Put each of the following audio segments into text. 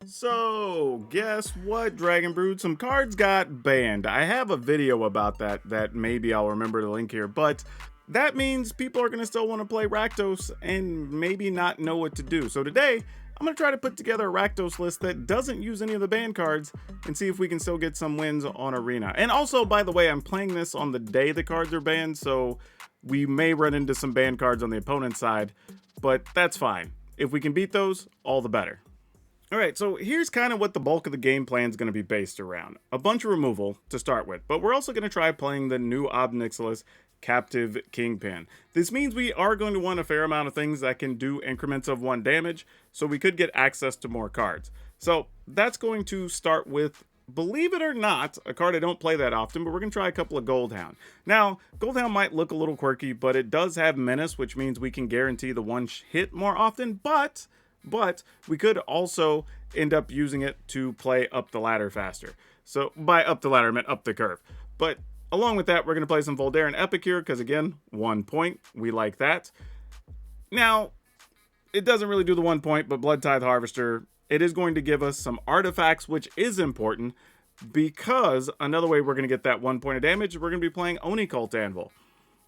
So, guess what, Dragon Brood? Some cards got banned. I have a video about that maybe I'll remember to link here, but that means people are going to still want to play Rakdos and maybe not know what to do. So today, I'm going to try to put together a Rakdos list that doesn't use any of the banned cards and see if we can still get some wins on Arena. And also, by the way, I'm playing this on the day the cards are banned, so we may run into some banned cards on the opponent's side, but that's fine. If we can beat those, all the better. Alright, so here's kind of what the bulk of the game plan is going to be based around. A bunch of removal to start with, but we're also going to try playing the new Ob Nixilis Captive Kingpin. This means we are going to want a fair amount of things that can do increments of 1 damage, so we could get access to more cards. So that's going to start with, believe it or not, a card I don't play that often, but we're going to try a couple of Goldhound. Now, Goldhound might look a little quirky, but it does have Menace, which means we can guarantee the one hit more often, but we could also end up using it to play up the ladder faster. So by up the ladder, I meant up the curve. But along with that, we're going to play some Voldaren Epicure because, again, 1 point. We like that. Now, it doesn't really do the 1 point, but Blood Tithe Harvester, it is going to give us some artifacts, which is important because another way we're going to get that 1 point of damage, we're going to be playing Oni Cult Anvil.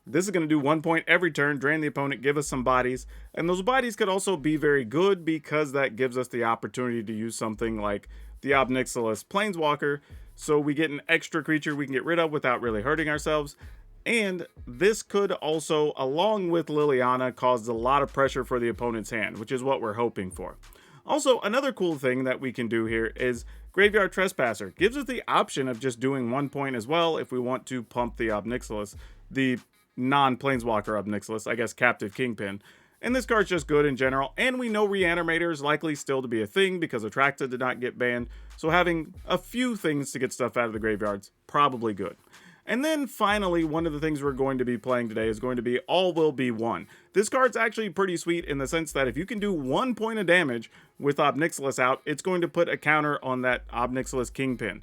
This is going to do 1 point every turn, drain the opponent, give us some bodies. And those bodies could also be very good because that gives us the opportunity to use something like the Ob Nixilis Planeswalker. So we get an extra creature we can get rid of without really hurting ourselves. And this could also, along with Liliana, cause a lot of pressure for the opponent's hand, which is what we're hoping for. Also, another cool thing that we can do here is Graveyard Trespasser. Gives us the option of just doing 1 point as well if we want to pump the Ob Nixilis, the non-Planeswalker Ob Nixilis, I guess Captive Kingpin. And this card's just good in general, and we know Reanimator is likely still to be a thing because Attracta did not get banned, so having a few things to get stuff out of the graveyard's probably good. And then finally, one of the things we're going to be playing today is going to be All Will Be One. This card's actually pretty sweet in the sense that if you can do 1 point of damage with Ob Nixilis out, it's going to put a counter on that Ob Nixilis Kingpin.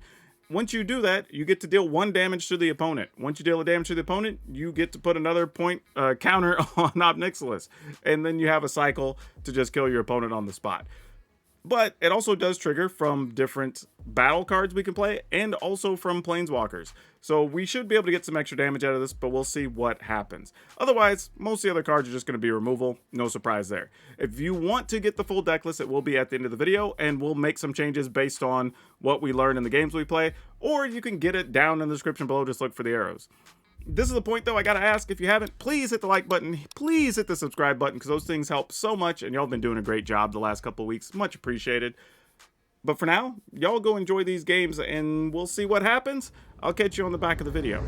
Once you do that, you get to deal 1 damage to the opponent. Once you deal a damage to the opponent, you get to put another point counter on Ob Nixilis. And then you have a cycle to just kill your opponent on the spot. But it also does trigger from different battle cards we can play and also from Planeswalkers. So we should be able to get some extra damage out of this, but we'll see what happens. Otherwise, most of the other cards are just going to be removal. No surprise there. If you want to get the full deck list, it will be at the end of the video, and we'll make some changes based on what we learn in the games we play, or you can get it down in the description below. Just look for the arrows. This is the point, though. I gotta ask, if you haven't, please hit the like button. Please hit the subscribe button, because those things help so much, and y'all have been doing a great job the last couple of weeks. Much appreciated. But for now, y'all go enjoy these games, and we'll see what happens. I'll catch you on the back of the video.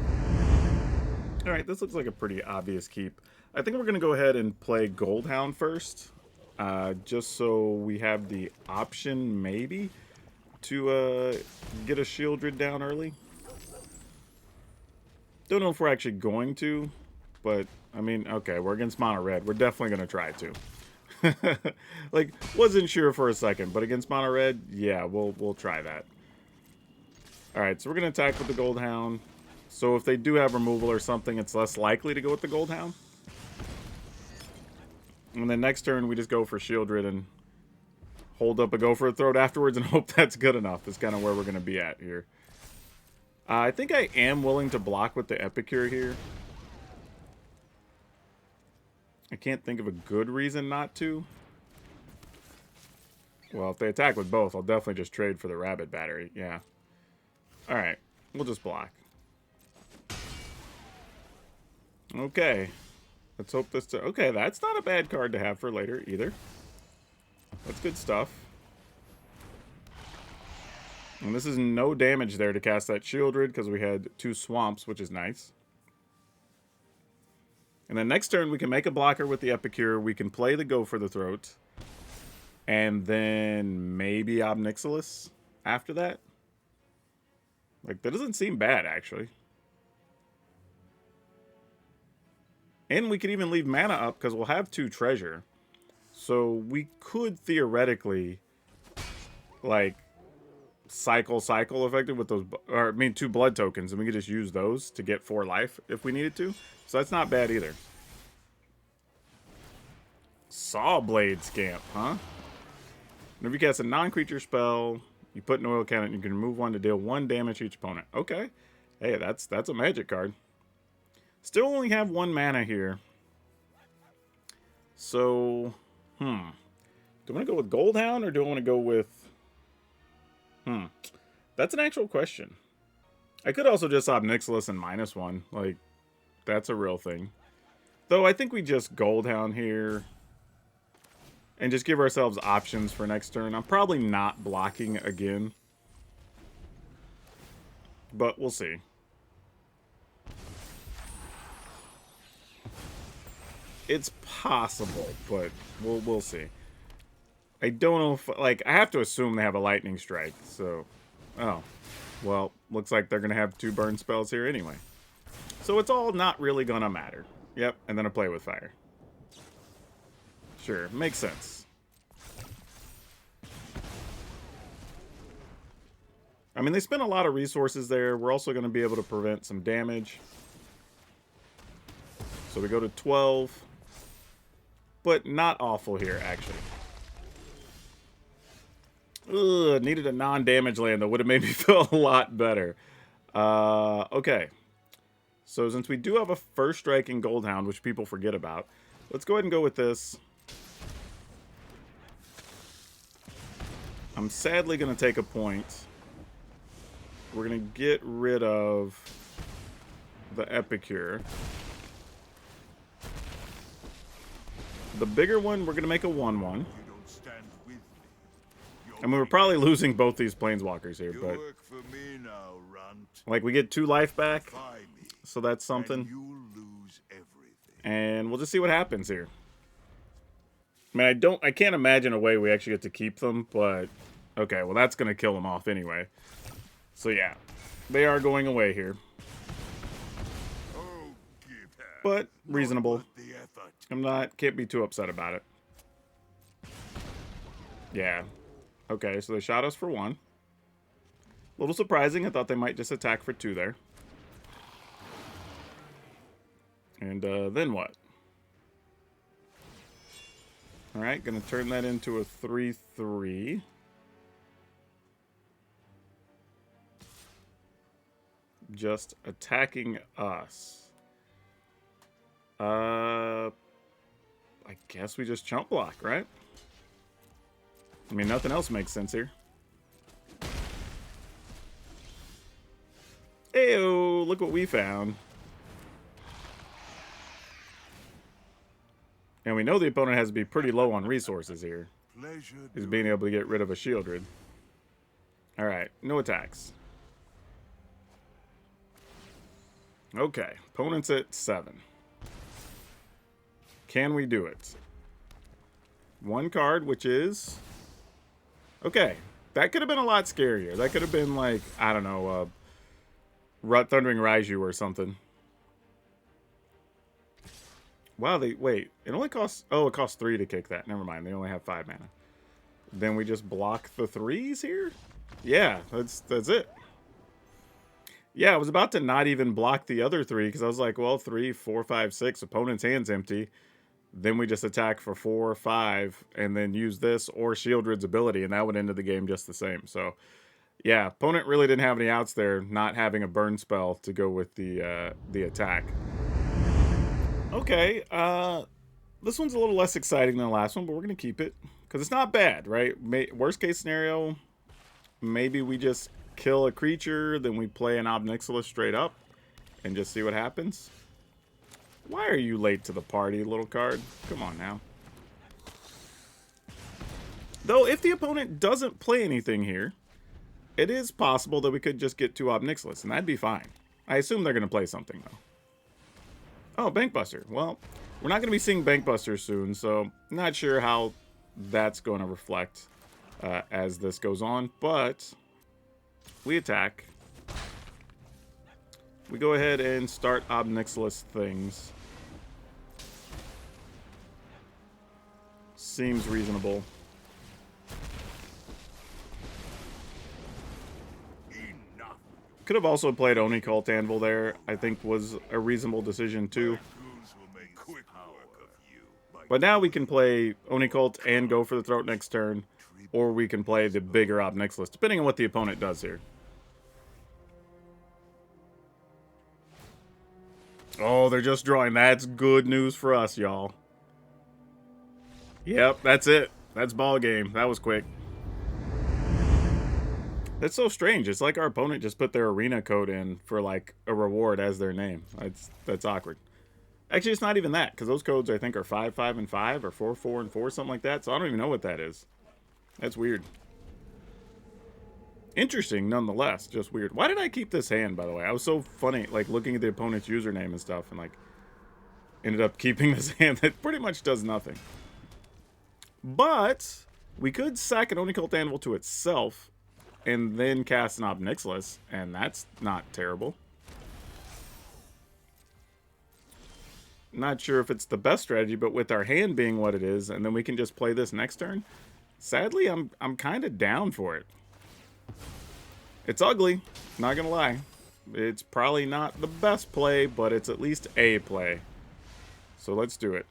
Alright, this looks like a pretty obvious keep. I think we're gonna go ahead and play Goldhound first, just so we have the option, maybe, to get a Shieldred down early. Don't know if we're actually going to, but, I mean, okay, we're against Mono Red. We're definitely going to try to. Like, wasn't sure for a second, but against Mono Red, yeah, we'll try that. Alright, so we're going to attack with the Goldhound. So if they do have removal or something, it's less likely to go with the Goldhound. And then next turn, we just go for Shieldred and hold up a Go for a Throat afterwards and hope that's good enough. That's kind of where we're going to be at here. I think I am willing to block with the Epicure here. I can't think of a good reason not to. Well, if they attack with both, I'll definitely just trade for the Rabbit Battery. Yeah. Alright, we'll just block. Okay. Let's hope this... Okay, that's not a bad card to have for later either. That's good stuff. And this is no damage there to cast that Shieldred because we had 2 Swamps, which is nice. And then next turn, we can make a blocker with the Epicure. We can play the Go for the Throat. And then maybe Ob Nixilis after that. Like, that doesn't seem bad, actually. And we could even leave mana up because we'll have 2 treasure. So we could theoretically, like, cycle effective with those, or I mean 2 blood tokens, and we could just use those to get 4 life if we needed to. So that's not bad either. Sawblade Scamp, huh? Whenever you cast a non-creature spell, you put an oil cannon, you can remove one to deal 1 damage to each opponent. Okay. Hey, that's a magic card. Still only have 1 mana here. So, do I want to go with Goldhound or do I want to go with... That's an actual question. I could also just Ob Nixilis and -1. Like, that's a real thing. Though I think we just Goldhound here. And just give ourselves options for next turn. I'm probably not blocking again. But we'll see. It's possible, but we'll see. I don't know if... Like, I have to assume they have a Lightning Strike, so... Oh. Well, looks like they're going to have 2 burn spells here anyway. So it's all not really going to matter. Yep, and then a Play with Fire. Sure, makes sense. I mean, they spent a lot of resources there. We're also going to be able to prevent some damage. So we go to 12. But not awful here, actually. Ugh, needed a non-damage land that would have made me feel a lot better. Okay. So since we do have a first strike in Goldhound, which people forget about, let's go ahead and go with this. I'm sadly going to take a point. We're going to get rid of the Epicure. The bigger one, we're going to make a 1/1. I mean, we're probably losing both these Planeswalkers here, but... Like, we get 2 life back, so that's something. And we'll just see what happens here. I mean, I can't imagine a way we actually get to keep them, but... Okay, well, that's going to kill them off anyway. So, yeah. They are going away here. But, reasonable. Can't be too upset about it. Yeah. Okay, so they shot us for 1. A little surprising. I thought they might just attack for 2 there. And then what? Alright, gonna turn that into a 3/3. Just attacking us. I guess we just chump block, right? I mean, nothing else makes sense here. Ayo, look what we found. And we know the opponent has to be pretty low on resources here. Is being able to get rid of a Shieldred. Alright, no attacks. Okay, opponent's at 7. Can we do it? 1 card, which is... Okay, that could have been a lot scarier. That could have been like, I don't know, Thundering Raiju or something. Wow, wait, it only costs... Oh, it costs 3 to kick that. Never mind, they only have 5 mana. Then we just block the 3s here? Yeah, that's it. Yeah, I was about to not even block the other 3, because I was like, well, 3, 4, 5, 6, opponent's hand's empty. Then we just attack for 4 or 5, and then use this or Shieldred's ability, and that would end the game just the same. So, yeah, opponent really didn't have any outs there, not having a burn spell to go with the attack. Okay, this one's a little less exciting than the last one, but we're going to keep it, because it's not bad, right? Worst case scenario, maybe we just kill a creature, then we play an Ob Nixilis straight up, and just see what happens. Why are you late to the party, little card? Come on now. Though, if the opponent doesn't play anything here, it is possible that we could just get 2 Ob Nixilis, and that'd be fine. I assume they're going to play something, though. Oh, Bankbuster. Well, we're not going to be seeing Bankbuster soon, so not sure how that's going to reflect as this goes on, but we attack. We go ahead and start Ob Nixilis things. Seems reasonable. Could have also played Oni Cult Anvil there. I think was a reasonable decision too. But now we can play Oni Cult and go for the throat next turn. or we can play the bigger Obnixilis, depending on what the opponent does here. Oh, they're just drawing. That's good news for us, y'all. Yep, that's it. That's ball game. That was quick. That's so strange. It's like our opponent just put their arena code in for like a reward as their name. That's awkward. Actually, it's not even that, because those codes I think are 5, 5, and 5, or 4, 4, and 4, something like that. So I don't even know what that is. That's weird. Interesting, nonetheless. Just weird. Why did I keep this hand, by the way? I was so funny, like looking at the opponent's username and stuff, and like ended up keeping this hand that pretty much does nothing. But we could sack an Onicult Anvil to itself and then cast an Obnixilis, and that's not terrible. Not sure if it's the best strategy, but with our hand being what it is, and then we can just play this next turn. Sadly, I'm kind of down for it. It's ugly, not gonna lie. It's probably not the best play, but it's at least a play. So let's do it.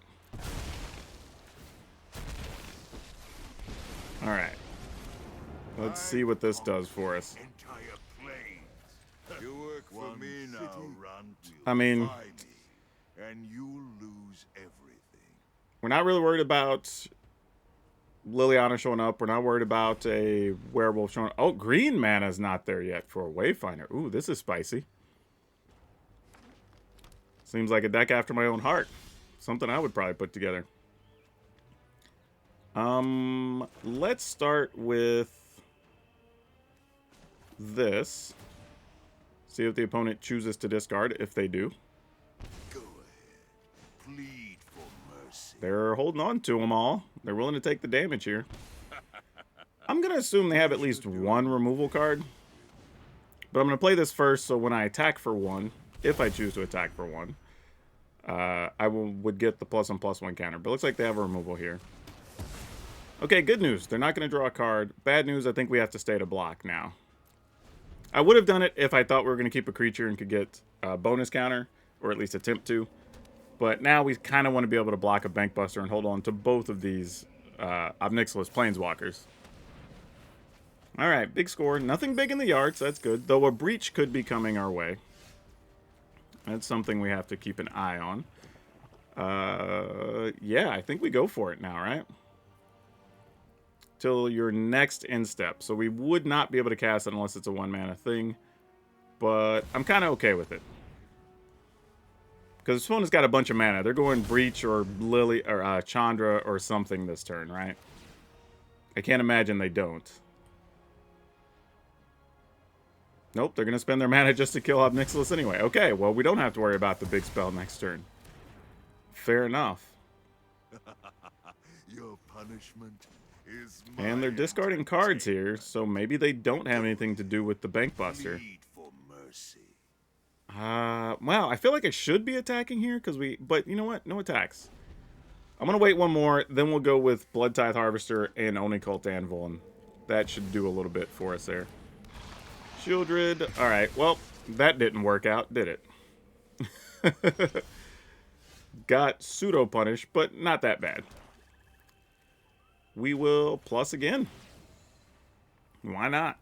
All right. Let's see what this does for us. You work for me now, Runt. I mean, and you'll lose everything. we're not really worried about Liliana showing up. We're not worried about a werewolf showing up. Oh, green mana's not there yet for a Wayfinder. Ooh, this is spicy. Seems like a deck after my own heart. Something I would probably put together. Let's start with this. See if the opponent chooses to discard, if they do. Go ahead. Plead for mercy. They're holding on to them all. They're willing to take the damage here. I'm going to assume they have at least one removal card. But I'm going to play this first, so when I attack for one, if I choose to attack for one, I would get the +1/+1 counter. But it looks like they have a removal here. Okay, good news. They're not going to draw a card. Bad news, I think we have to stay to block now. I would have done it if I thought we were going to keep a creature and could get a bonus counter, or at least attempt to. But now we kind of want to be able to block a Bankbuster and hold on to both of these Obnixilis Planeswalkers. Alright, big score. Nothing big in the yards, that's good. Though a breach could be coming our way. That's something we have to keep an eye on. Yeah, I think we go for it now, right? Till your next end step. So we would not be able to cast it unless it's a 1-mana thing. But I'm kind of okay with it. Because this one has got a bunch of mana. They're going Breach or Lily or Chandra or something this turn, right? I can't imagine they don't. Nope, they're going to spend their mana just to kill Obnixilis anyway. Okay, well, we don't have to worry about the big spell next turn. Fair enough. Your punishment is And they're discarding cards here, so maybe they don't have anything to do with the Bankbuster. Plead for mercy. Well, I feel like I should be attacking here, but you know what? No attacks. I'm going to wait one more, then we'll go with Blood Tithe Harvester and Onicult Anvil, and that should do a little bit for us there. Shieldred. Alright, well, that didn't work out, did it? Got pseudo-punished, but not that bad. We will plus again. Why not?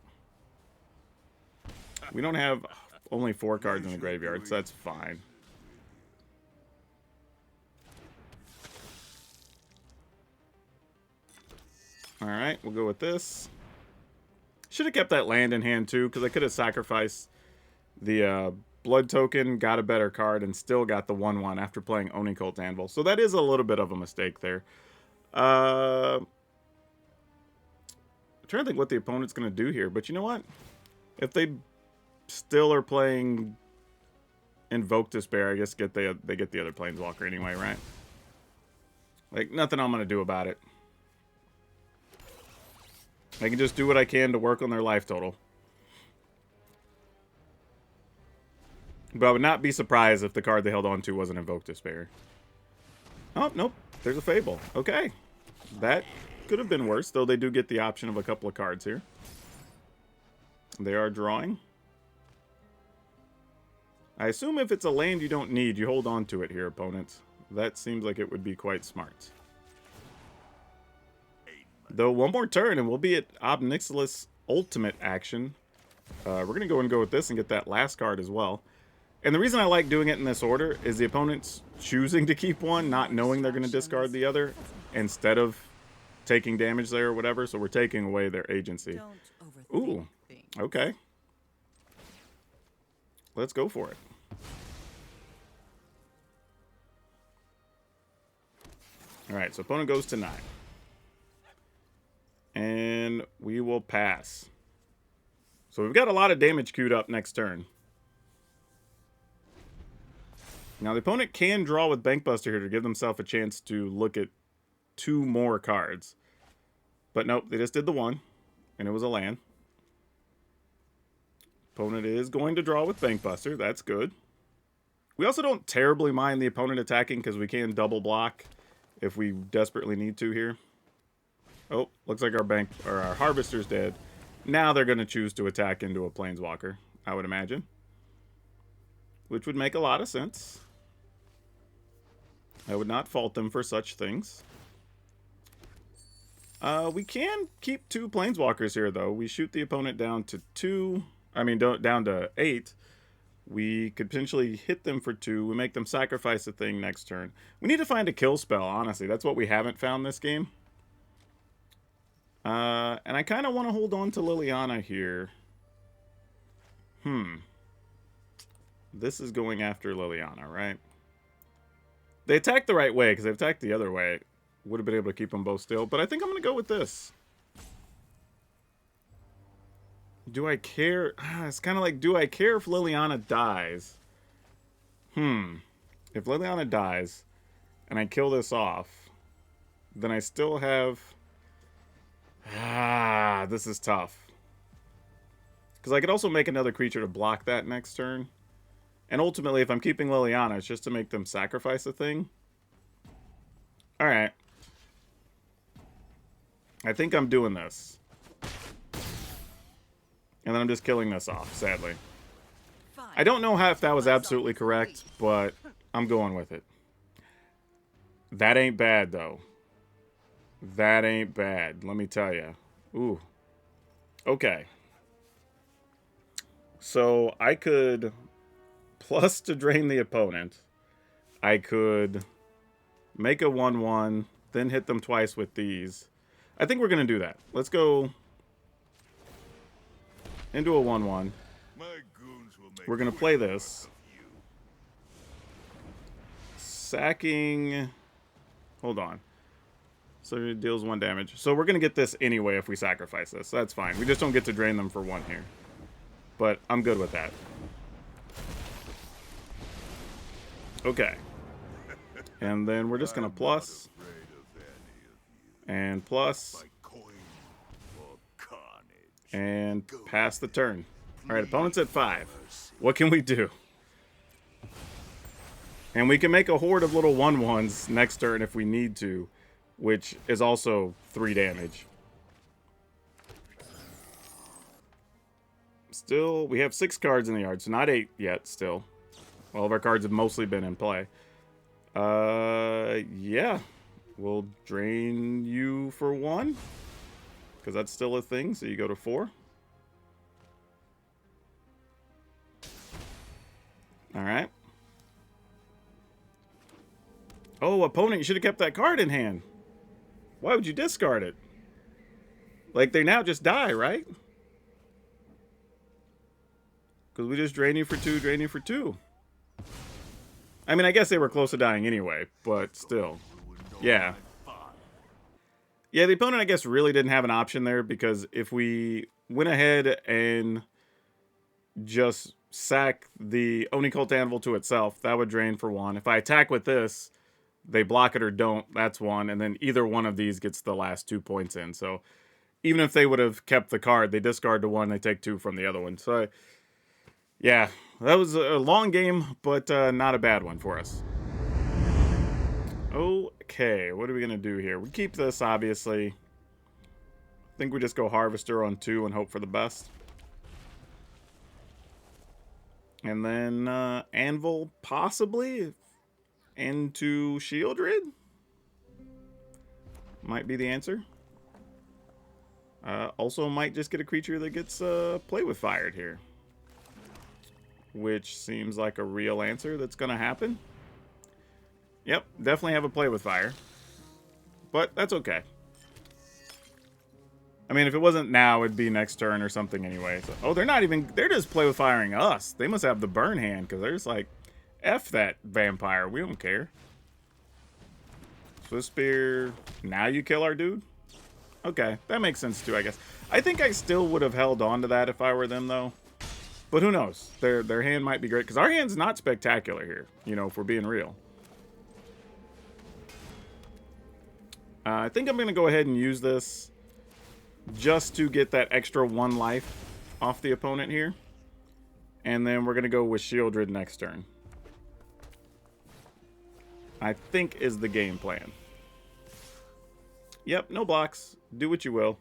We don't have only 4 cards in the graveyard, so that's fine. Alright, we'll go with this. Should have kept that land in hand too, because I could have sacrificed the blood token, got a better card, and still got the 1/1 after playing Onicult Anvil. So that is a little bit of a mistake there. I'm trying to think what the opponent's going to do here, but you know what? If they still are playing Invoke Despair, I guess they get the other Planeswalker anyway, right? Like, nothing I'm going to do about it. I can just do what I can to work on their life total. But I would not be surprised if the card they held on to wasn't Invoke Despair. Oh, nope. There's a Fable. Okay. That could have been worse, though they do get the option of a couple of cards here. They are drawing. I assume if it's a land you don't need, you hold on to it here, opponents. That seems like it would be quite smart. Though one more turn and we'll be at Ob Nixilis ultimate action. We're going to go and go with this and get that last card as well. And the reason I like doing it in this order is the opponent's choosing to keep one, not knowing they're going to discard the other, instead of taking damage there or whatever. So we're taking away their agency. Ooh, okay. Let's go for it. All right, so opponent goes to 9. And we will pass. So we've got a lot of damage queued up next turn. Now the opponent can draw with Bankbuster here to give themselves a chance to look at 2 more cards. But nope, they just did the 1, and it was a land. Opponent is going to draw with Bankbuster. That's good. We also don't terribly mind the opponent attacking because we can double block if we desperately need to here. Oh, looks like our Harvester's dead. Now they're going to choose to attack into a Planeswalker, I would imagine. Which would make a lot of sense. I would not fault them for such things. We can keep 2 Planeswalkers here, though. We shoot the opponent down to 2. I mean, down to 8. We could potentially hit them for 2. We make them sacrifice a thing next turn. We need to find a kill spell, honestly. That's what we haven't found this game. And I kind of want to hold on to Liliana here. This is going after Liliana, right? They attacked the right way, because they attacked the other way. Would have been able to keep them both still, but I think I'm going to go with this. Do I care? It's kind of like, do I care if Liliana dies? If Liliana dies, and I kill this off, then I still have... this is tough. Because I could also make another creature to block that next turn. And ultimately, if I'm keeping Liliana, it's just to make them sacrifice a thing. Alright. I think I'm doing this. And then I'm just killing this off, sadly. I don't know if that was absolutely correct, but I'm going with it. That ain't bad, though. That ain't bad, let me tell you. Ooh. Okay. So, I could plus to drain the opponent. I could make a 1/1, then hit them twice with these. I think we're going to do that. Let's go into a 1/1. We're going to play this. Sacking... Hold on. So it deals 1 damage. So we're going to get this anyway if we sacrifice this. That's fine. We just don't get to drain them for 1 here. But I'm good with that. Okay. And then we're just going to plus. And plus. And pass the turn. Alright, opponent's at 5. What can we do? And we can make a horde of little 1/1s next turn if we need to, which is also 3 damage. Still, we have 6 cards in the yard, so not 8 yet still. All of our cards have mostly been in play. Yeah. We'll drain you for 1. Because that's still a thing, so you go to 4. Alright. Oh, opponent, you should have kept that card in hand. Why would you discard it? Like, they now just die, right? Because we just drain you for 2, drain you for 2. I mean, I guess they were close to dying anyway, but still. Yeah. Yeah, the opponent, I guess, really didn't have an option there, because if we went ahead and just sack the Oni Cult Anvil to itself, that would drain for 1. If I attack with this, they block it or don't, that's 1, and then either one of these gets the last 2 points in. So even if they would have kept the card, they discard to 1, they take 2 from the other one. So yeah, that was a long game, but not a bad one for us. Okay, what are we going to do here? We keep this, obviously. I think we just go Harvester on 2 and hope for the best. And then Anvil, possibly, into Shieldred? Might be the answer. Also might just get a creature that gets play with fired here. Which seems like a real answer that's going to happen. Yep, definitely have a play with fire. But that's okay. I mean, if it wasn't now, it'd be next turn or something anyway. So, oh, they're not even... They're just play with firing us. They must have the burn hand, because they're just like, F that vampire. We don't care. Swift Spear. Now you kill our dude? Okay, that makes sense too, I guess. I think I still would have held on to that if I were them, though. But who knows? Their hand might be great, because our hand's not spectacular here, you know, if we're being real. I think I'm going to go ahead and use this just to get that extra 1 life off the opponent here. And then we're going to go with Shieldred next turn. I think is the game plan. Yep, no blocks. Do what you will.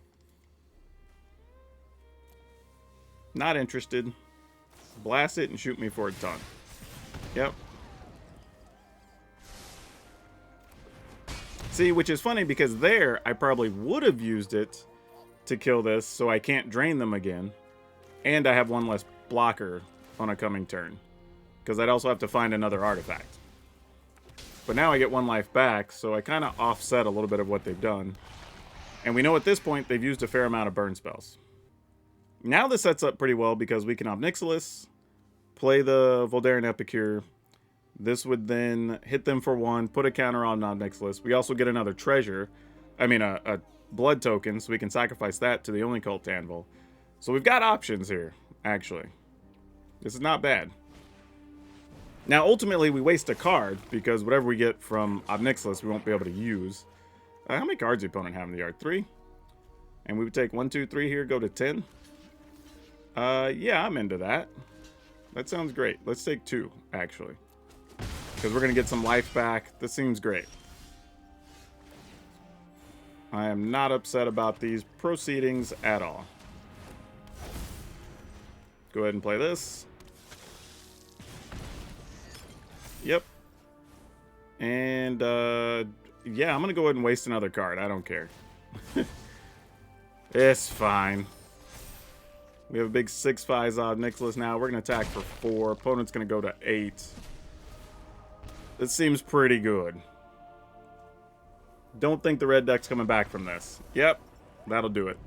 Not interested. Blast it and shoot me for a ton. Yep. See, which is funny because there I probably would have used it to kill this so I can't drain them again. And I have 1 less blocker on a coming turn. Because I'd also have to find another artifact. But now I get 1 life back, so I kind of offset a little bit of what they've done. And we know at this point they've used a fair amount of burn spells. Now this sets up pretty well because we can Obnixilis, play the Voldaren Epicure. This would then hit them for 1, put a counter on Obnixilis. We also get another treasure. I mean, a blood token, so we can sacrifice that to the Only Cult Anvil. So we've got options here, actually. This is not bad. Now, ultimately, we waste a card, because whatever we get from Obnixilis, we won't be able to use. How many cards does the opponent have in the yard? 3? And we would take 1, 2, 3 here, go to 10. Yeah, I'm into that. That sounds great. Let's take 2, actually. Because we're going to get some life back. This seems great. I am not upset about these proceedings at all. Go ahead and play this. Yep. And, yeah, I'm going to go ahead and waste another card. I don't care. It's fine. We have a big 6/5 Obnixilis now. We're going to attack for 4. Opponent's going to go to 8. This seems pretty good. Don't think the red deck's coming back from this. Yep, that'll do it.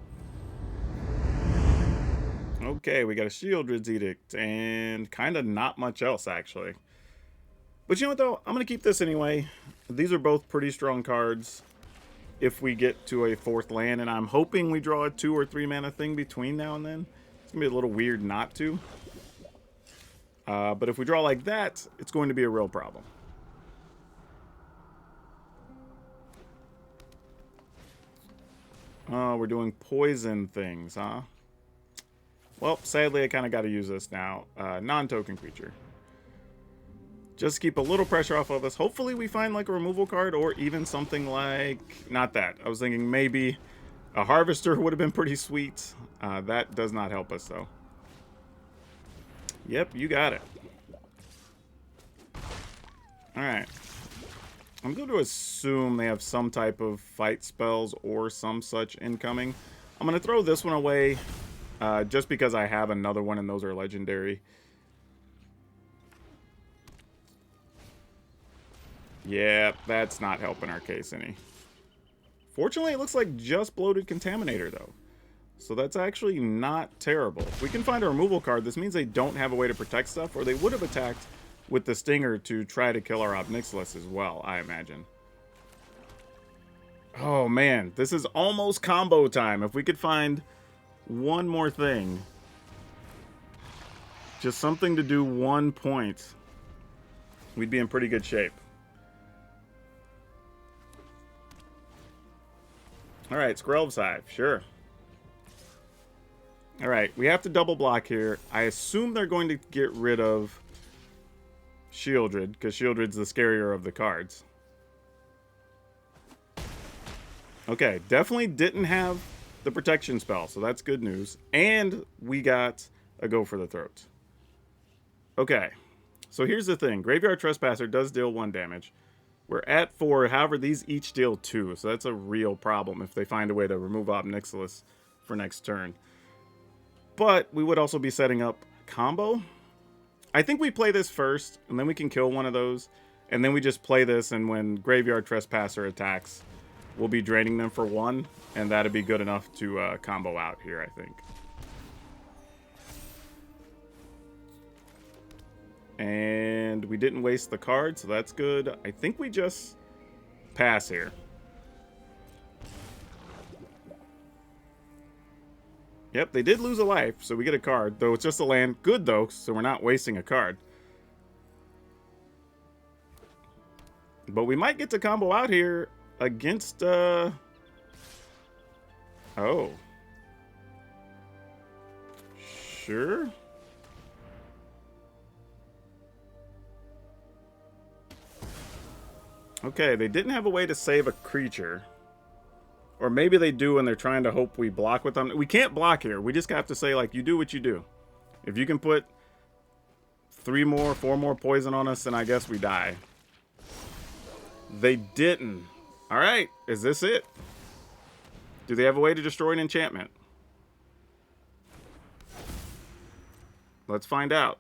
Okay, we got a Shieldred's Edict, and kind of not much else, actually. But you know what, though? I'm going to keep this anyway. These are both pretty strong cards if we get to a 4th land, and I'm hoping we draw a 2 or 3 mana thing between now and then. It's going to be a little weird not to. But if we draw like that, it's going to be a real problem. Oh, we're doing poison things, huh? Well, sadly, I kind of got to use this now. Non-token creature. Just keep a little pressure off of us. Hopefully we find like a removal card or even something like... Not that. I was thinking maybe a Harvester would have been pretty sweet. That does not help us, though. Yep, you got it. Alright. I'm going to assume they have some type of fight spells or some such incoming. I'm going to throw this one away just because I have another one and those are legendary. Yeah, that's not helping our case any. Fortunately, it looks like just Bloated Contaminator, though. So that's actually not terrible. If we can find a removal card, this means they don't have a way to protect stuff, or they would have attacked with the Stinger to try to kill our Obnixilis as well, I imagine. Oh, man. This is almost combo time. If we could find one more thing. Just something to do 1 point. We'd be in pretty good shape. Alright, Skrelv's Hive. Sure. Alright, we have to double block here. I assume they're going to get rid of Shieldred, because Shieldred's the scarier of the cards. Okay, definitely didn't have the protection spell, so that's good news. And we got a Go for the Throat. Okay, so here's the thing. Graveyard Trespasser does deal 1 damage. We're at 4, however, these each deal 2, so that's a real problem if they find a way to remove Obnixilis for next turn. But we would also be setting up combo. I think we play this first, and then we can kill one of those. And then we just play this, and when Graveyard Trespasser attacks, we'll be draining them for 1. And that'd be good enough to combo out here, I think. And we didn't waste the card, so that's good. I think we just pass here. Yep, they did lose a life, so we get a card. Though it's just a land. Good, though, so we're not wasting a card. But we might get to combo out here against, Oh. Sure. Okay, they didn't have a way to save a creature. Or maybe they do and they're trying to hope we block with them. We can't block here. We just have to say, like, you do what you do. If you can put 3 more, 4 more poison on us, then I guess we die. They didn't. Alright, is this it? Do they have a way to destroy an enchantment? Let's find out.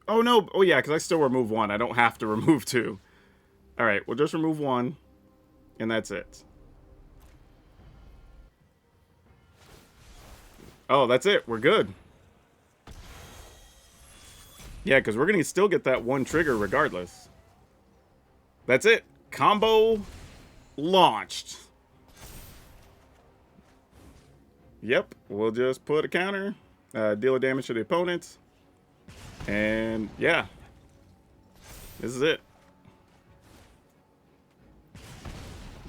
Oh, no. Oh, yeah, because I still remove 1. I don't have to remove 2. Alright, we'll just remove 1. And that's it. Oh, that's it. We're good. Yeah, because we're going to still get that 1 trigger regardless. That's it. Combo launched. Yep. We'll just put a counter. Deal damage to the opponent. And, yeah. This is it.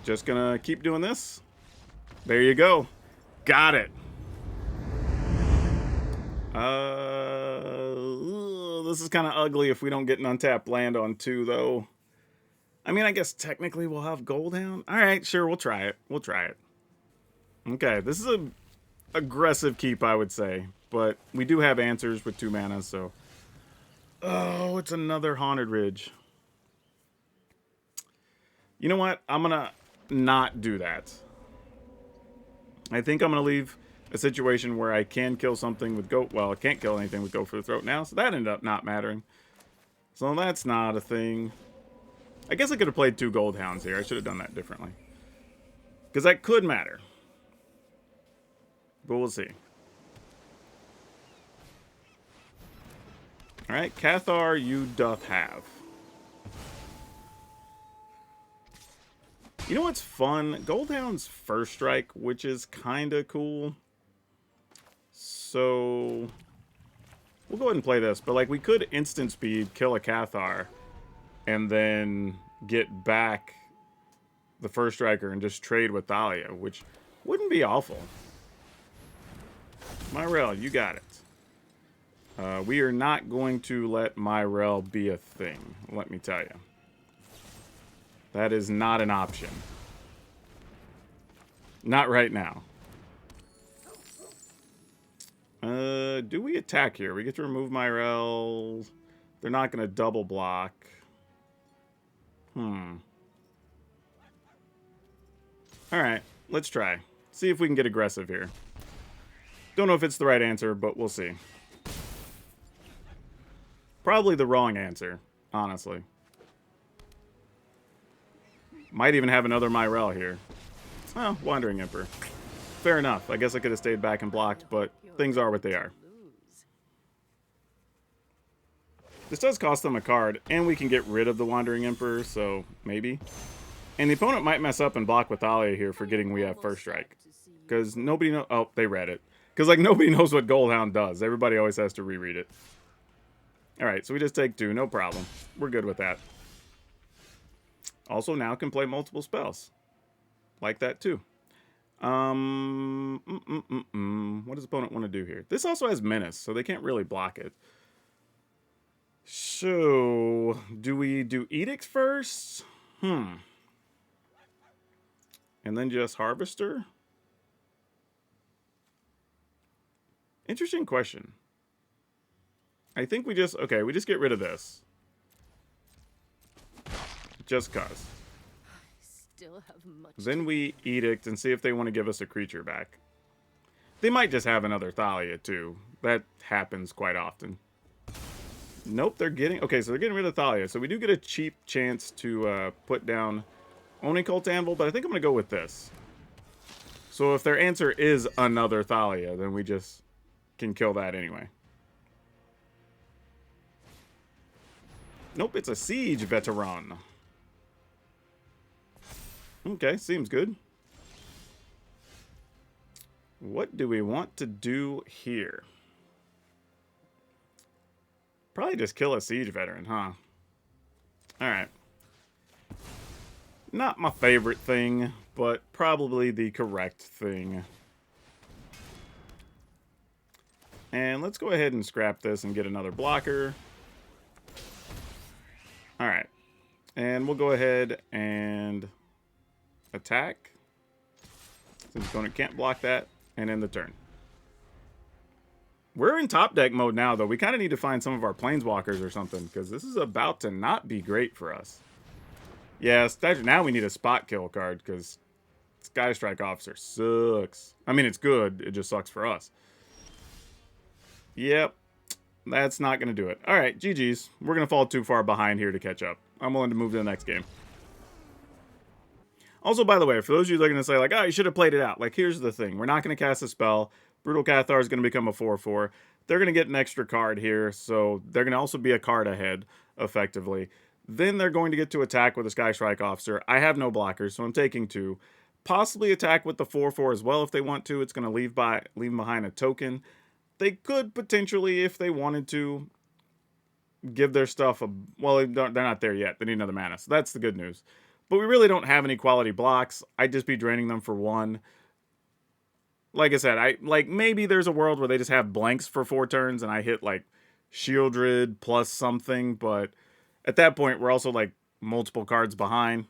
Just going to keep doing this. There you go. Got it. This is kind of ugly if we don't get an untapped land on 2, though. I mean, I guess technically we'll have Goldhound. All right, sure, we'll try it. We'll try it. Okay, this is a aggressive keep, I would say. But we do have answers with 2 mana, so... Oh, it's another Haunted Ridge. You know what? I'm going to not do that. I think I'm going to leave a situation where I can kill something with Go... Well, I can't kill anything with Go for the Throat now, so that ended up not mattering. So that's not a thing. I guess I could have played 2 Goldhounds here. I should have done that differently. Because that could matter. But we'll see. Alright, Cathar you doth have. You know what's fun? Goldhound's first strike, which is kind of cool. So we'll go ahead and play this. But like we could instant speed, kill a Cathar, and then get back the first striker and just trade with Thalia, which wouldn't be awful. Myrel, you got it. We are not going to let Myrel be a thing, let me tell you. That is not an option. Not right now. Do we attack here? We get to remove Myrel. They're not going to double block. Alright, let's try. See if we can get aggressive here. Don't know if it's the right answer, but we'll see. Probably the wrong answer, honestly. Might even have another Myrel here. Oh, Wandering Emperor. Fair enough. I guess I could have stayed back and blocked, but things are what they are. This does cost them a card, and we can get rid of the Wandering Emperor, so maybe. And the opponent might mess up and block with Thalia here, forgetting we have first strike. Because nobody knows... Oh, they read it. Because, like, nobody knows what Goldhound does. Everybody always has to reread it. Alright, so we just take 2. No problem. We're good with that. Also now can play multiple spells. Like that, too. What does opponent want to do here? This also has Menace, so they can't really block it. So, do we do Edicts first? And then just Harvester? Interesting question. I think we just... Okay, we just get rid of this. Just cause. Then we Edict and see if they want to give us a creature back. They might just have another Thalia, too. That happens quite often. Nope, they're getting... Okay, so they're getting rid of Thalia. So we do get a cheap chance to put down Onicult Anvil, but I think I'm going to go with this. So if their answer is another Thalia, then we just can kill that anyway. Nope, it's a Siege Veteran. Okay, seems good. What do we want to do here? Probably just kill a Siege Veteran, huh? Alright. Not my favorite thing, but probably the correct thing. And let's go ahead and scrap this and get another blocker. Alright. And we'll go ahead and attack. Since opponent can't block that. And end the turn. We're in top deck mode now, though. We kind of need to find some of our planeswalkers or something, because this is about to not be great for us. Yeah, now we need a spot kill card, because Sky Strike Officer sucks. I mean, it's good. It just sucks for us. Yep. That's not going to do it. All right, GG's. We're going to fall too far behind here to catch up. I'm willing to move to the next game. Also, by the way, for those of you looking to say, like, oh, you should have played it out. Like, here's the thing. We're not going to cast a spell. Brutal Cathar is going to become a 4/4. They're going to get an extra card here, so they're going to also be a card ahead, effectively. Then they're going to get to attack with a Sky Strike Officer. I have no blockers, so I'm taking 2. Possibly attack with the 4/4 as well if they want to. It's going to leave behind a token. They could potentially, if they wanted to, give their stuff a... Well, they're not there yet. They need another mana, so that's the good news. But we really don't have any quality blocks. I'd just be draining them for 1. Like I said, maybe there's a world where they just have blanks for 4 turns and I hit like Shieldred plus something, but at that point we're also like multiple cards behind.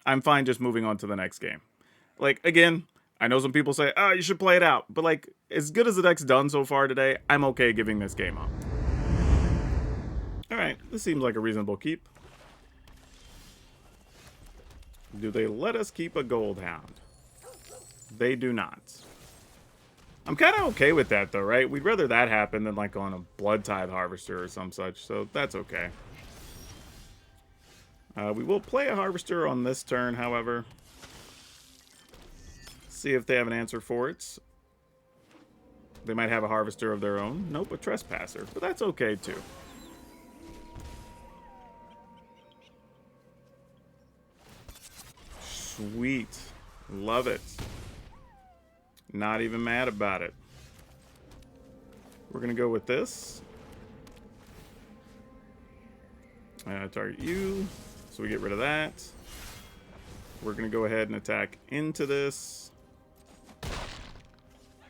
I'm fine just moving on to the next game. Like, again, I know some people say, oh, you should play it out, but like, as good as the deck's done so far today, I'm okay giving this game up. Alright, this seems like a reasonable keep. Do they let us keep a Gold Hound? They do not. I'm kind of okay with that, though, right? We'd rather that happen than, like, on a Blood Tithe Harvester or some such, so that's okay. We will play a Harvester on this turn, however. See if they have an answer for it. They might have a Harvester of their own. Nope, a Trespasser, but that's okay, too. Sweet. Love it. Not even mad about it. We're going to go with this. Target you. So we get rid of that. We're going to go ahead and attack into this.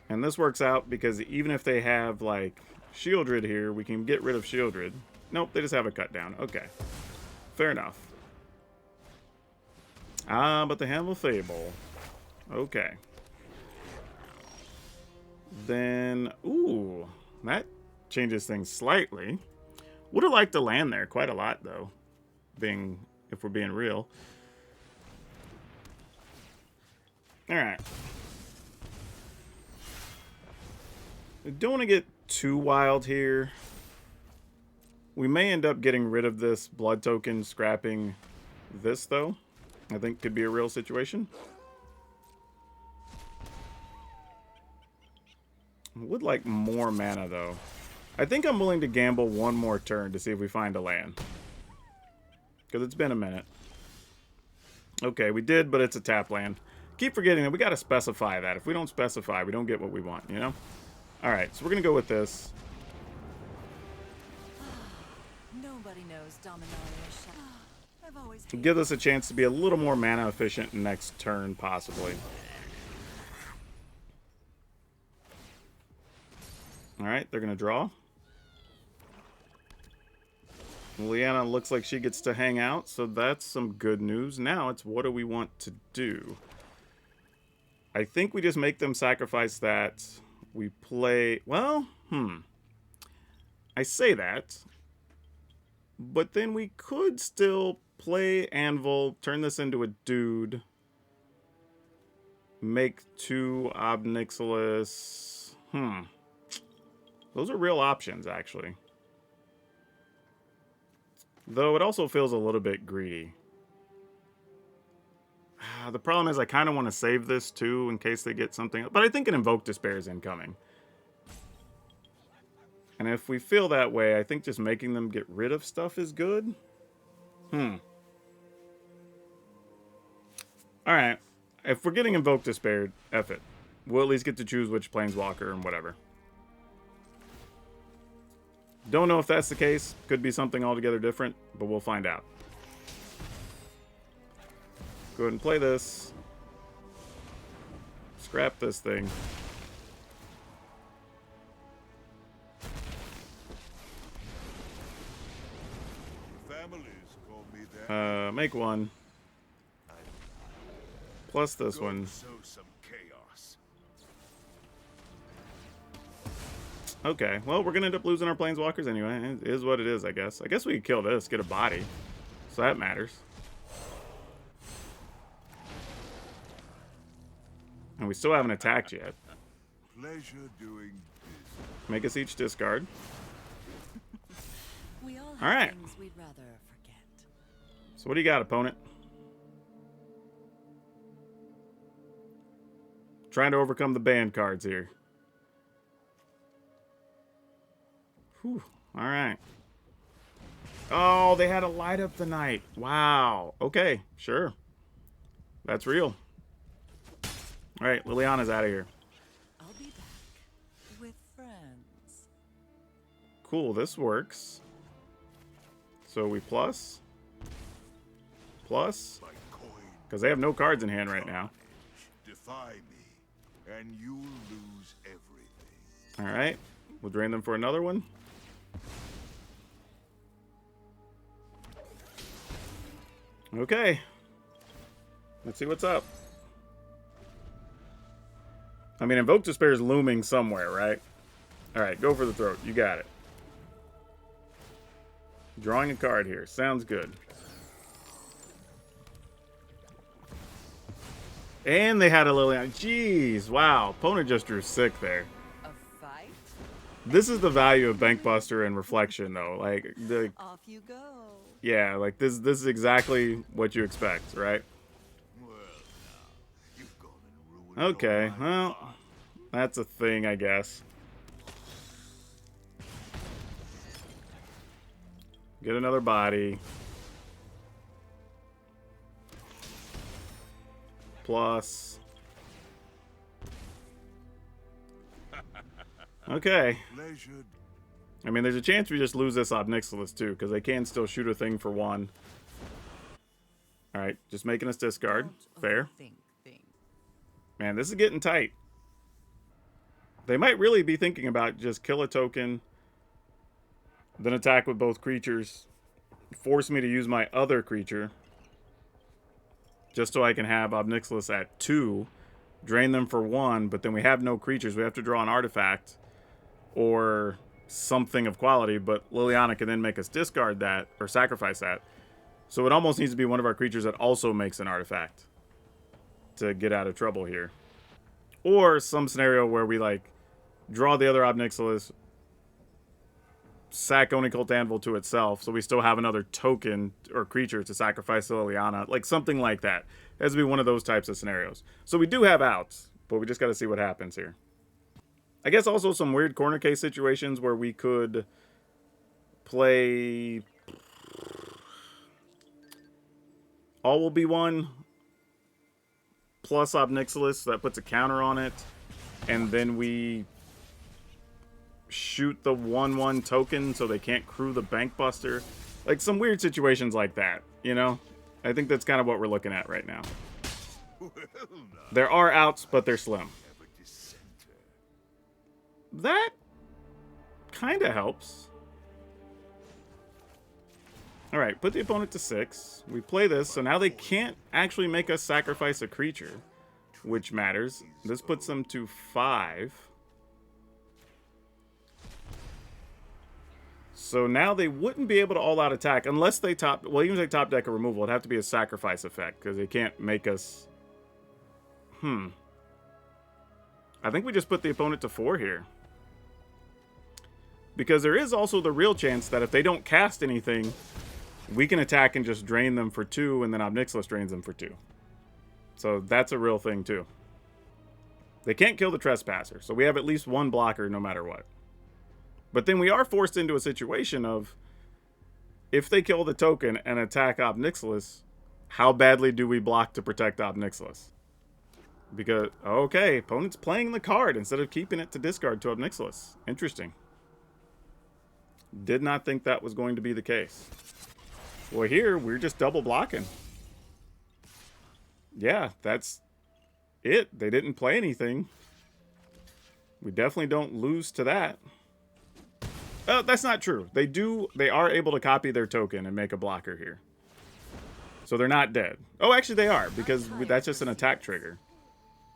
And this works out because even if they have, like, Shieldred here, we can get rid of Shieldred. Nope, they just have a cut down. Okay. Fair enough. Ah, but they have a Fable. Okay. Then, ooh, that changes things slightly. Would have liked to land there quite a lot, though. If we're being real. Alright. We don't want to get too wild here. We may end up getting rid of this blood token, scrapping this, though. I think could be a real situation. I would like more mana, though. I think I'm willing to gamble one more turn to see if we find a land. Because it's been a minute. Okay, we did, but it's a tap land. Keep forgetting that we got to specify that. If we don't specify, we don't get what we want, you know? Alright, so we're going to go with this. Nobody knows Dominaria. I've always Give us a chance to be a little more mana efficient next turn, possibly. Alright, they're going to draw. Leanna looks like she gets to hang out, so that's some good news. Now it's what do we want to do? I think we just make them sacrifice that. We play... Well, I say that. But then we could still play Anvil, turn this into a dude. Make 2 Obnixilis. Those are real options, actually. Though it also feels a little bit greedy. The problem is I kind of want to save this too in case they get something. But I think an Invoke Despair is incoming. And if we feel that way, I think just making them get rid of stuff is good. Alright. If we're getting Invoke Despair, F it. We'll at least get to choose which Planeswalker and whatever. Don't know if that's the case. Could be something altogether different, but we'll find out. Go ahead and play this. Scrap this thing. Families call me that. Make 1. Plus this one. Sow some chaos. Okay, well, we're gonna end up losing our Planeswalkers anyway. It is what it is, I guess. I guess we could kill this, get a body. So that matters. And we still haven't attacked yet. Pleasure doing business. Make us each discard. We all have Alright. things we'd rather forget. So what do you got, opponent? Trying to overcome the ban cards here. Whew. Alright. Oh, they had a light up the night. Wow. Okay, sure. That's real. Alright, Liliana's out of here. I'll be back with friends. Cool, this works. So we plus. Plus. My coin. Because they have no cards in hand right now. Defy me, and you'll lose everything. Alright. We'll drain them for another one. Okay. Let's see what's up. I mean, Invoke Despair is looming somewhere, right? Alright, go for the throat. You got it. Drawing a card here. Sounds good. And they had a Liliana. Jeez, wow. Opponent just drew sick there. A fight? This is the value of Bankbuster and Reflection, though. Like, Off you go. yeah, like this is exactly what you expect, right? Well, now, you've gone and ruined Okay, all my well, fun. that's a thing, I guess. Get another body. Plus. Okay. Pleasure. I mean, there's a chance we just lose this Obnixilis, too, because they can still shoot a thing for 1. Alright, just making us discard. Don't Fair. overthink things. Man, this is getting tight. They might really be thinking about just kill a token, then attack with both creatures, force me to use my other creature, just so I can have Obnixilis at 2, drain them for 1, but then we have no creatures. We have to draw an artifact or something of quality, but Liliana can then make us discard that or sacrifice that. So it almost needs to be one of our creatures that also makes an artifact to get out of trouble here. Or some scenario where we, like, draw the other Obnixilis, sack Onicult Anvil to itself, so we still have another token or creature to sacrifice to Liliana. Like, something like that. It has to be one of those types of scenarios. So we do have outs, but we just got to see what happens here. I guess also some weird corner case situations where we could play All Will Be One plus Obnixilis, so that puts a counter on it, and then we shoot the 1/1 token so they can't crew the Bankbuster. Like some weird situations like that, you know? I think that's kind of what we're looking at right now. Well, now, There are outs, but they're slim. have a dissenter. That kind of helps. Alright, put the opponent to 6. We play this, so now they can't actually make us sacrifice a creature, which matters. This puts them to 5. So now they wouldn't be able to all-out attack unless they top... Well, even if they top deck a removal, it'd have to be a sacrifice effect, because they can't make us... I think we just put the opponent to 4 here. Because there is also the real chance that if they don't cast anything, we can attack and just drain them for 2, and then Ob Nixilis drains them for 2. So that's a real thing too. They can't kill the Trespasser, so we have at least one blocker no matter what. But then we are forced into a situation of, if they kill the token and attack Ob Nixilis, how badly do we block to protect Ob Nixilis? Because, okay, opponent's playing the card instead of keeping it to discard to Ob Nixilis. Interesting. Did not think that was going to be the case. Well, here, we're just double blocking. Yeah, that's it. They didn't play anything. We definitely don't lose to that. That's not true. They are able to copy their token and make a blocker here. So they're not dead. Oh, actually they are, because that's just an attack trigger.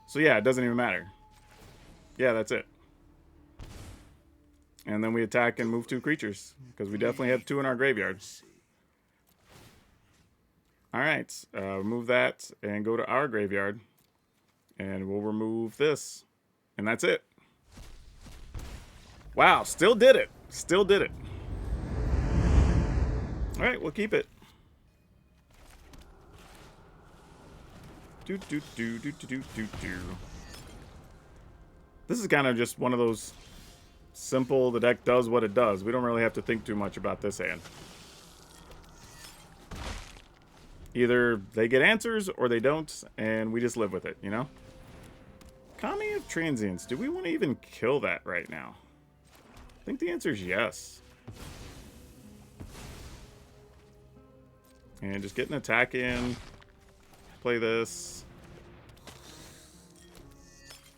So yeah, it doesn't even matter. Yeah, that's it. And then we attack and move 2 creatures, because we definitely have 2 in our graveyard. Alright, remove that and go to our graveyard. And we'll remove this. And that's it. Wow, still did it. Still did it. Alright, we'll keep it. This is kind of just one of those simple, the deck does what it does. We don't really have to think too much about this hand. Either they get answers or they don't, and we just live with it, you know? Kami of Transience. Do we want to even kill that right now? I think the answer is yes. And just get an attack in. Play this.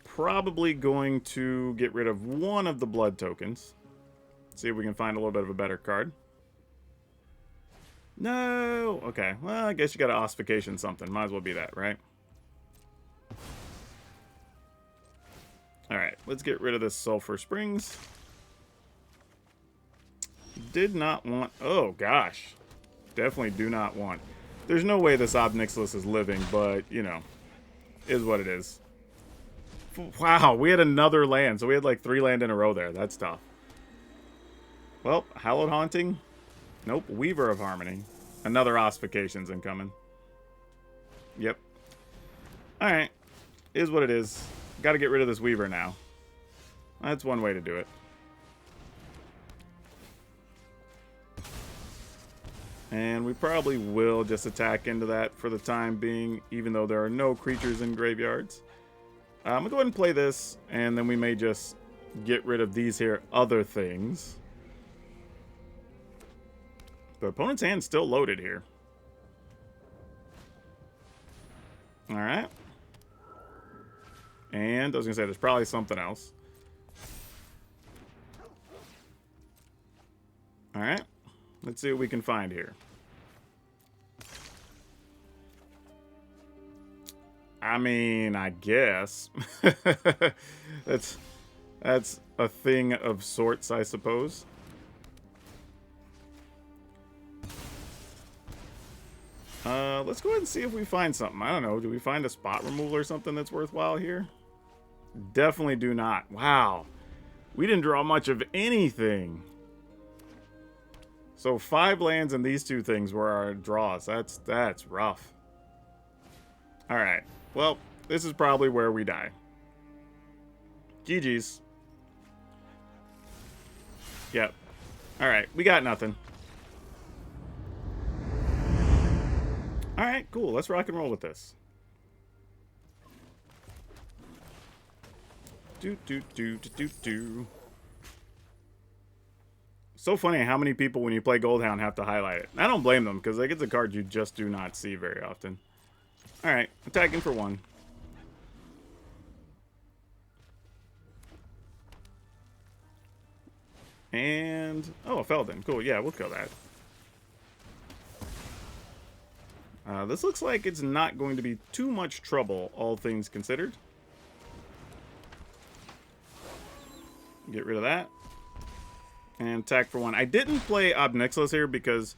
Probably going to get rid of one of the blood tokens. See if we can find a little bit of a better card. No! Okay, well, I guess you got to ossification something. Might as well be that, right? Alright, let's get rid of this Sulphur Springs. Did not want... Oh, gosh. Definitely do not want... There's no way this Ob Nixilis is living, but, you know, is what it is. Wow, we had another land. So we had like 3 land in a row there. That's tough. Well, Hallowed Haunting. Nope, Weaver of Harmony. Another Ossification's incoming. Yep. Alright. Is what it is. Got to get rid of this Weaver now. That's one way to do it. And we probably will just attack into that for the time being, even though there are no creatures in graveyards. I'm going to go ahead and play this, and then we may just get rid of these here other things. The opponent's hand's still loaded here. Alright. And I was going to say, there's probably something else. Alright. Let's see what we can find here. I mean, I guess. That's a thing of sorts, I suppose. Let's go ahead and see if we find something. I don't know. Do we find a spot removal or something that's worthwhile here? Definitely do not. Wow. We didn't draw much of anything. So 5 lands and these 2 things were our draws. That's rough. Alright. Well, this is probably where we die. GG's. Yep. Alright, we got nothing. Alright, cool. Let's rock and roll with this. So funny how many people, when you play Goldhound, have to highlight it. I don't blame them, because like, it's a card you just do not see very often. Alright, attacking for 1. And... oh, a Feldon. Cool, yeah, we'll kill that. This looks like it's not going to be too much trouble, all things considered. Get rid of that. And attack for 1. I didn't play Ob Nixilis here because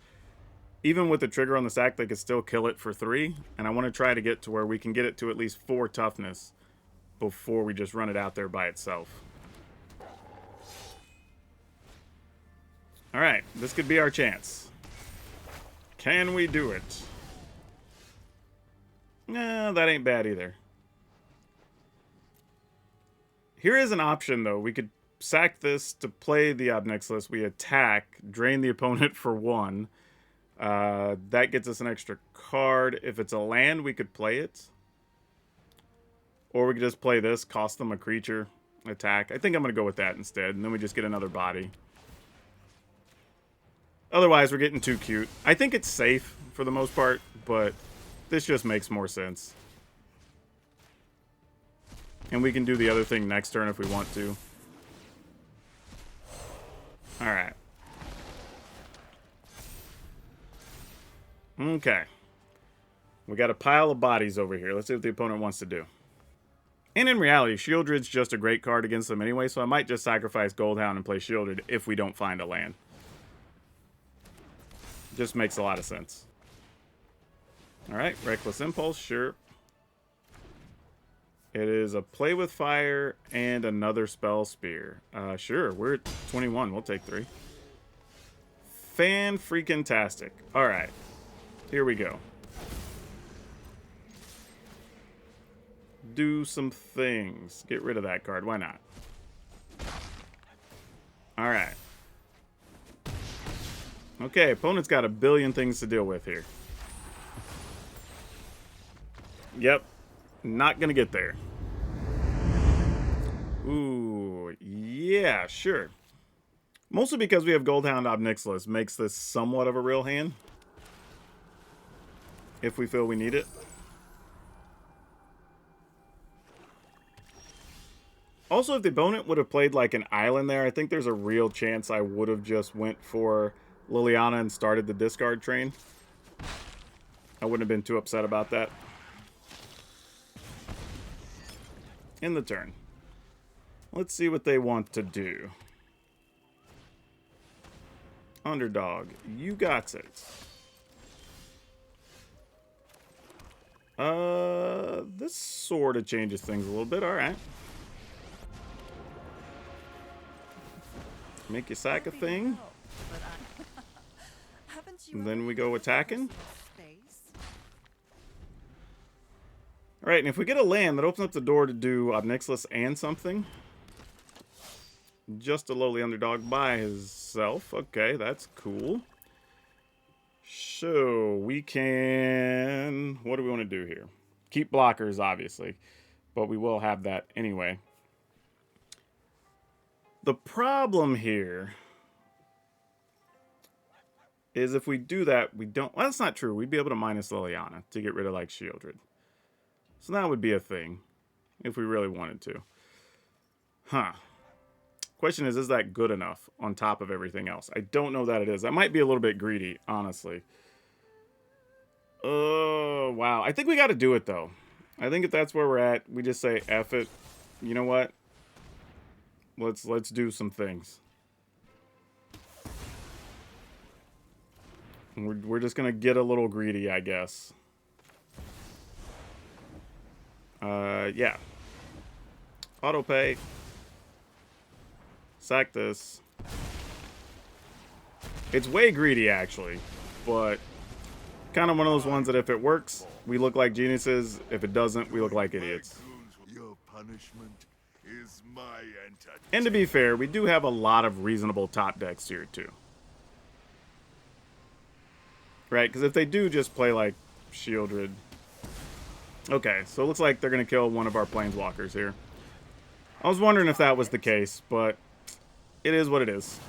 even with the trigger on the sack, they could still kill it for 3. And I want to try to get to where we can get it to at least 4 toughness before we just run it out there by itself. Alright, this could be our chance. Can we do it? Nah, that ain't bad either. Here is an option, though. We could sack this to play the Obnixilis. We attack, drain the opponent for 1. That gets us an extra card. If it's a land, we could play it. Or we could just play this, cost them a creature, attack. I think I'm going to go with that instead, and then we just get another body. Otherwise, we're getting too cute. I think it's safe for the most part, but this just makes more sense. And we can do the other thing next turn if we want to. Alright. Okay. We got a pile of bodies over here. Let's see what the opponent wants to do. And in reality, Shieldred's just a great card against them anyway, so I might just sacrifice Goldhound and play Shieldred if we don't find a land. Just makes a lot of sense. Alright, Reckless Impulse, sure. It is a Play with Fire and another Spell Spear. Sure, we're at 21. We'll take 3. Fan-freaking-tastic. Alright, here we go. Do some things. Get rid of that card. Why not? Alright. Okay, opponent's got a billion things to deal with here. Yep. Not gonna get there. Ooh, yeah, sure. Mostly because we have Goldhound Obnixilis makes this somewhat of a real hand. If we feel we need it. Also, if the opponent would have played like an island there, I think there's a real chance I would have just went for Liliana and started the discard train. I wouldn't have been too upset about that. In the turn. Let's see what they want to do. Underdog, you got it. This sort of changes things a little bit. All right. Make you sack a thing. And then we go attacking. Alright, and if we get a land, that opens up the door to do Obnixilis and something. Just a lowly underdog by himself. Okay, that's cool. So, we can... What do we want to do here? Keep blockers, obviously. But we will have that anyway. The problem here is if we do that, we don't... Well, that's not true. We'd be able to minus Liliana to get rid of, like, Shieldred. So that would be a thing if we really wanted to. Huh. Question is that good enough on top of everything else? I don't know that it is. That might be a little bit greedy, honestly. Oh, wow. I think we got to do it, though. I think if that's where we're at, we just say, F it. You know what? Let's do some things. We're just going to get a little greedy, I guess. Yeah. Auto pay. Sack this. It's way greedy, actually, but kind of one of those ones that if it works, we look like geniuses. If it doesn't, we look like idiots. Your punishment is my entertainment. And to be fair, we do have a lot of reasonable top decks here, too. Right? Because if they do just play, like, Shieldred... Okay, so it looks like they're going to kill one of our Planeswalkers here. I was wondering if that was the case, but it is what it is.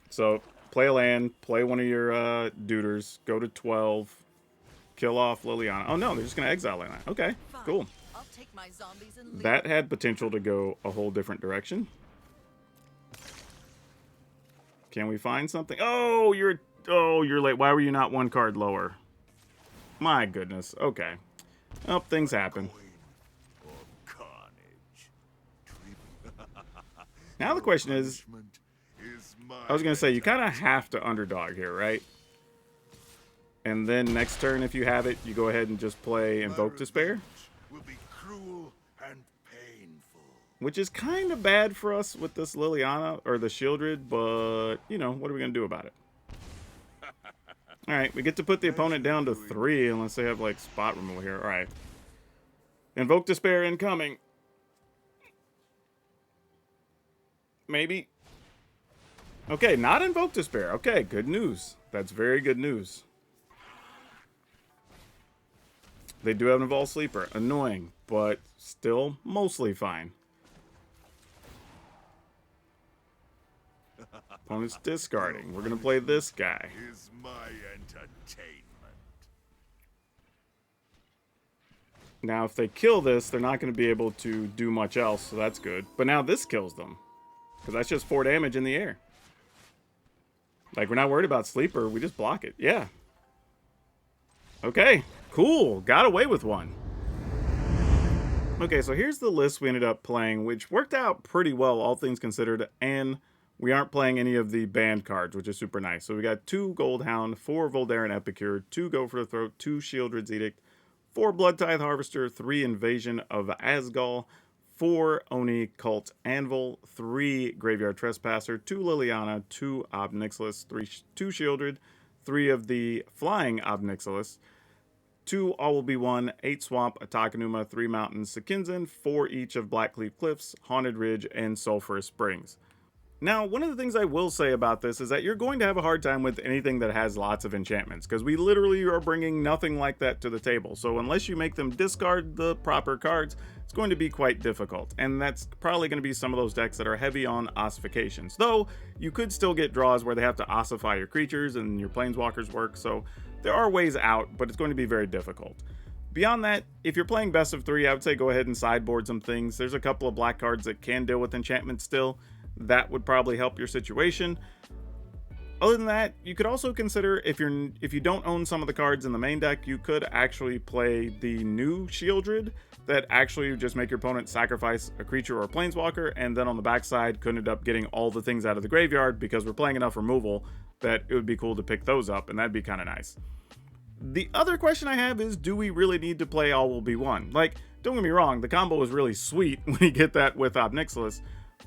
So, play a land, play one of your duders, go to 12, kill off Liliana. Oh no, they're just going to exile Liliana. Okay, cool. I'll take my zombies and leave. That had potential to go a whole different direction. Can we find something? Oh, you're late. Why were you not one card lower? My goodness. Okay. Oh, things happen. Now the question is, I was going to say, you kind of have to underdog here, right? And then next turn, if you have it, you go ahead and just play Invoke Despair. will be cruel and painful. which is kind of bad for us with this Liliana or the Shieldred, but, you know, what are we going to do about it? All right, we get to put the opponent down to 3 unless they have, like, spot removal here. All right. Invoke Despair incoming. Maybe. Okay, not Invoke Despair. Okay, good news. That's very good news. They do have an Evolved Sleeper. Annoying, but still mostly fine. Opponent's discarding. We're going to play this guy. Is my entertainment. Now, if they kill this, they're not going to be able to do much else, so that's good. But now this kills them. Because that's just 4 damage in the air. Like, we're not worried about Sleeper. We just block it. Yeah. Okay. Cool. Got away with one. Okay, so here's the list we ended up playing, which worked out pretty well, all things considered. And we aren't playing any of the banned cards, which is super nice. So we got 2 Goldhound, 4 Voldaren Epicure, 2 Go for the Throat, 2 Shieldred's Edict, 4 Blood Tithe Harvester, 3 Invasion of Asgal, 4 Oni Cult Anvil, 3 Graveyard Trespasser, 2 Liliana, 2 Obnixilis, 2 Shieldred, 3 of the Flying Obnixilis, 2 All Will Be One, 8 Swamp, a Takenuma, 3 Mountains, Sekinzan, 4 each of Blackcleave Cliffs, Haunted Ridge, and Sulphurous Springs. Now, one of the things I will say about this is that you're going to have a hard time with anything that has lots of enchantments, because we literally are bringing nothing like that to the table. So unless you make them discard the proper cards, it's going to be quite difficult. And that's probably going to be some of those decks that are heavy on ossifications. Though, you could still get draws where they have to ossify your creatures and your planeswalkers work, so there are ways out, but it's going to be very difficult. Beyond that, if you're playing best of 3, I would say go ahead and sideboard some things. There's a couple of black cards that can deal with enchantments still. That would probably help your situation. Other than that, you could also consider, if you don't own some of the cards in the main deck, you could actually play the new Shieldred that actually just make your opponent sacrifice a creature or a planeswalker, and then on the backside could end up getting all the things out of the graveyard because we're playing enough removal that it would be cool to pick those up, and that'd be kind of nice. The other question I have is, do we really need to play All Will Be One? Like, don't get me wrong, the combo is really sweet when you get that with Obnixilis,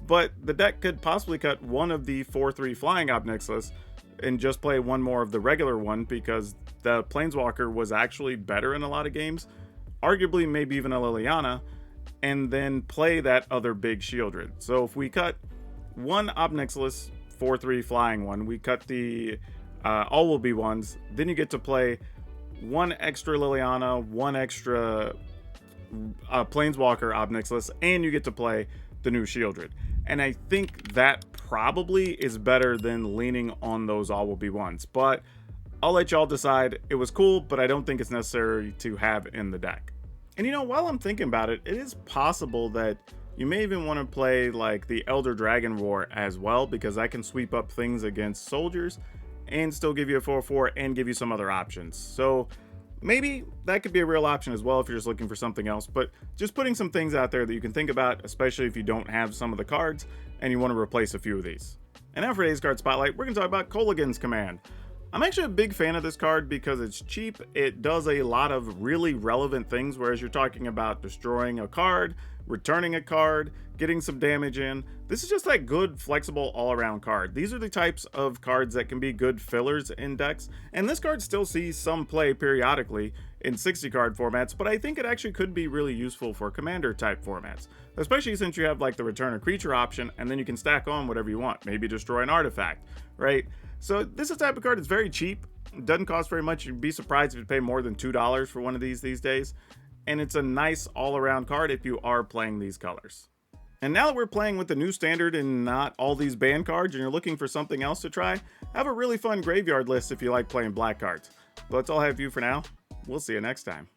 but the deck could possibly cut one of the 4/3 Flying Obnixilis and just play one more of the regular one because the Planeswalker was actually better in a lot of games, arguably maybe even a Liliana, and then play that other big Shieldred. So if we cut one Obnixilis 4/3 Flying one, we cut the All Will Be Ones, then you get to play one extra Liliana, one extra Planeswalker Obnixilis, and you get to play the new Shieldred. And I think that probably is better than leaning on those All Will Be Ones. But I'll let y'all decide. It was cool, but I don't think it's necessary to have in the deck. And you know, while I'm thinking about it, it is possible that you may even want to play like the Elder Dragon Roar as well, because that can sweep up things against soldiers and still give you a 4/4 and give you some other options. So maybe that could be a real option as well if you're just looking for something else, but just putting some things out there that you can think about, especially if you don't have some of the cards and you want to replace a few of these. And now for today's card spotlight, we're going to talk about Kolaghan's Command. I'm actually a big fan of this card because it's cheap. It does a lot of really relevant things, whereas you're talking about destroying a card, returning a card, getting some damage in. This is just that good, flexible, all-around card. These are the types of cards that can be good fillers in decks, and this card still sees some play periodically in 60-card formats, but I think it actually could be really useful for Commander-type formats, especially since you have like the Return a Creature option, and then you can stack on whatever you want, maybe destroy an artifact, right? So this is the type of card that's very cheap, doesn't cost very much. You'd be surprised if you pay more than $2 for one of these days, and it's a nice all-around card if you are playing these colors. And now that we're playing with the new standard and not all these banned cards and you're looking for something else to try, have a really fun graveyard list if you like playing black cards. But that's all I have for you for now. We'll see you next time.